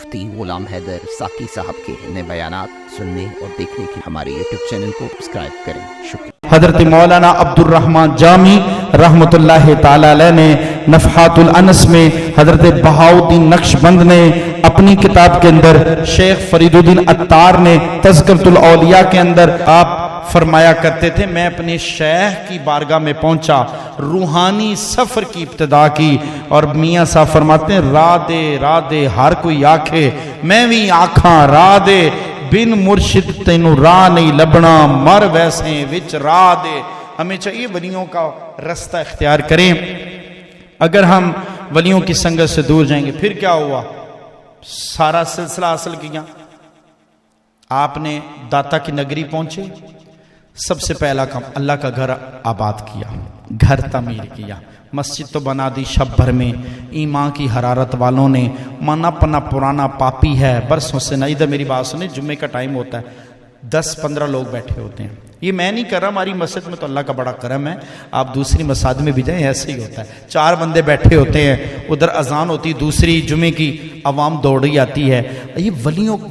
مفتی غلام حیدر ساقی صاحب کے نئے بیانات سننے اور دیکھنے کے ہمارے یوٹیوب چینل کو سبسکرائب کریں. شکریہ. حضرت مولانا عبد الرحمن جامی رحمت اللہ تعالی علیہ نے نفحات الانس میں، حضرت بہاؤالدین نقشبند نے اپنی کتاب کے اندر، شیخ فرید الدین عطار نے تذکرۃ الاولیاء کے اندر آپ فرمایا کرتے تھے، میں اپنے شیخ کی بارگاہ میں پہنچا، روحانی سفر کی ابتدا کی، اور میاں صاحب فرماتے ہیں راہ دے ہر کوئی آکھے میں بھی آکھاں راہ دے، بن مرشد تینوں راہ نہیں لبنا، مر ویسے وچ راہ دے. ہمیں چاہیے ولیوں کا رستہ اختیار کریں. اگر ہم ولیوں کی سنگت سے دور جائیں گے پھر کیا ہوا؟ سارا سلسلہ حاصل کیا. آپ نے داتا کی نگری پہنچے، سب سے پہلا کام اللہ کا گھر آباد کیا، گھر تعمیر کیا، مسجد تو بنا دی شب بھر میں. ایمان کی حرارت والوں نے، منا پنا پرانا پاپی ہے برسوں سے نہ. ادھر میری بات سنیں، جمعے کا ٹائم ہوتا ہے، 10-15 لوگ بیٹھے ہوتے ہیں. یہ میں نہیں کر رہا، ہماری مسجد میں تو اللہ کا بڑا کرم ہے، آپ دوسری مساجد میں بھی جائیں ایسے ہی ہوتا ہے. 4 بندے بیٹھے ہوتے ہیں، ادھر اذان ہوتی، دوسری جمعے کی عوام دوڑی آتی ہے. یہ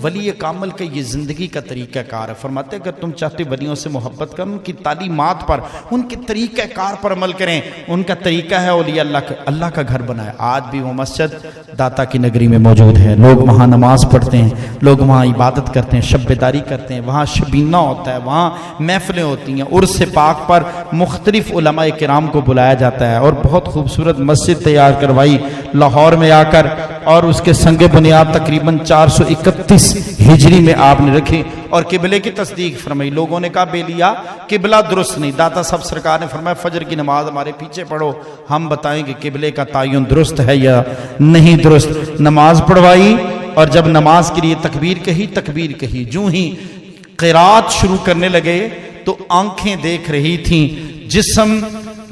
ولی کامل کا یہ زندگی کا طریقہ کار ہے. فرماتے ہیں اگر تم چاہتے ولیوں سے محبت کریں، ان کی تعلیمات پر، ان کے طریقہ کار پر عمل کریں. ان کا طریقہ ہے اولیاء اللہ کا گھر بنایا. آج بھی وہ مسجد داتا کی نگری میں موجود ہے، لوگ وہاں نماز پڑھتے ہیں، لوگ وہاں عبادت کرتے ہیں، شب بیداری کرتے ہیں، وہاں شبینہ ہوتا ہے، وہاں محفلیں ہوتی ہیں. عرس پاک پر مختلف علماء کرام کو بلایا جاتا ہے، اور بہت خوبصورت مسجد تیار کروائی لاہور میں آ کر، اور اس کے سنگ بنیاد تقریباً 431 ہجری میں آپ نے رکھی، اور قبلے کی تصدیق فرمائی. لوگوں نے کہا بے لیا قبلہ درست نہیں. داتا صاحب سرکار نے فرمایا فجر کی نماز ہمارے پیچھے پڑھو، ہم بتائیں کہ قبلے کا تعین درست ہے یا نہیں درست. نماز پڑھوائی، اور جب نماز کے لیے تکبیر کہی، جو ہی قرات شروع کرنے لگے تو آنکھیں دیکھ رہی تھیں، جسم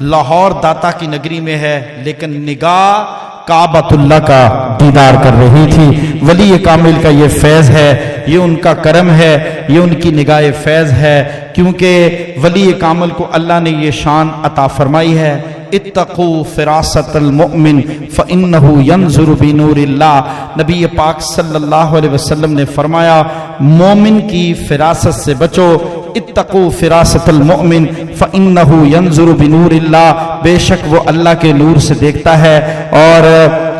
لاہور داتا کی نگری میں ہے، لیکن نگاہ کعبۃ اللہ کا دیدار کر رہی تھی. ولی کامل کا یہ فیض ہے، یہ ان کا کرم ہے، یہ ان کی نگاہ فیض ہے، کیونکہ ولی کامل کو اللہ نے یہ شان عطا فرمائی ہے. اتقوا فراست المؤمن فإنه ينظر بنور اللہ. نبی پاک صلی اللہ علیہ وسلم نے فرمایا مومن کی فراست سے بچو. اتقوا فراست المؤمن فإنه ينظر بنور اللہ، بے شک وہ اللہ کے نور سے دیکھتا ہے. اور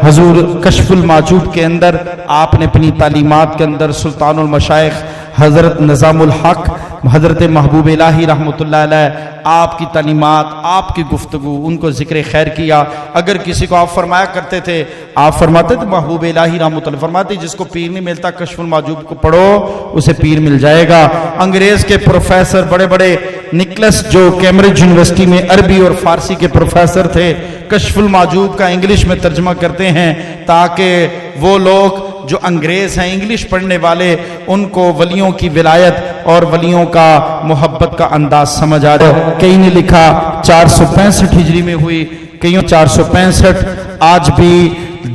حضور کشف المعجوب کے اندر آپ نے اپنی تعلیمات کے اندر سلطان المشائخ حضرت نظام الحق حضرت محبوب الہی رحمت اللہ علیہ، آپ کی تعلیمات، آپ کی گفتگو، ان کو ذکر خیر کیا. اگر کسی کو آپ فرمایا کرتے تھے، آپ فرماتے تھے محبوب الہی رحمت اللہ فرماتے جس کو پیر نہیں ملتا کشف المعجوب کو پڑھو اسے پیر مل جائے گا. انگریز کے پروفیسر بڑے بڑے، نکلس جو کیمبرج یونیورسٹی میں عربی اور فارسی کے پروفیسر تھے، کشف المعجوب کا انگلش میں ترجمہ کرتے ہیں تاکہ وہ لوگ جو انگریز ہیں انگلش پڑھنے والے، ان کو ولیوں کی ولایت اور ولیوں کا محبت کا انداز سمجھ آ رہا. کئی نے لکھا 465 ہجری میں ہوئی، کئیوں 465. آج بھی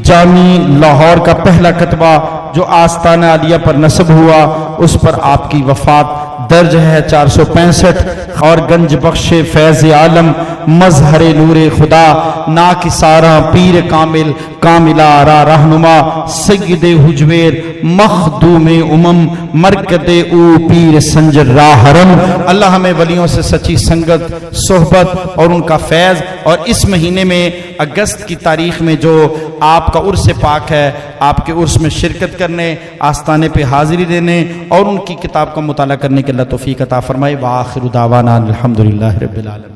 جامی لاہور کا پہلا کتبہ جو آستانہ عالیہ پر نصب ہوا، اس پر آپ کی وفات درج ہے 465. اور گنج بخش فیض عالم مظہر نور خدا، ناکسارا پیر کامل کاملہ را رہنما، سید حجویر مخدوم مرکد او پیر سنجر راہ حرم. اللہ ہمیں ولیوں سے سچی سنگت، صحبت اور ان کا فیض. اور اس مہینے میں اگست کی تاریخ میں جو آپ کا عرس پاک ہے، آپ کے عرس میں شرکت کرنے، آستانے پہ حاضری دینے اور ان کی کتاب کا مطالعہ کرنے کے اللہ توفیق عطا فرمائے. وآخر دعوانا الحمدللہ رب العالمین.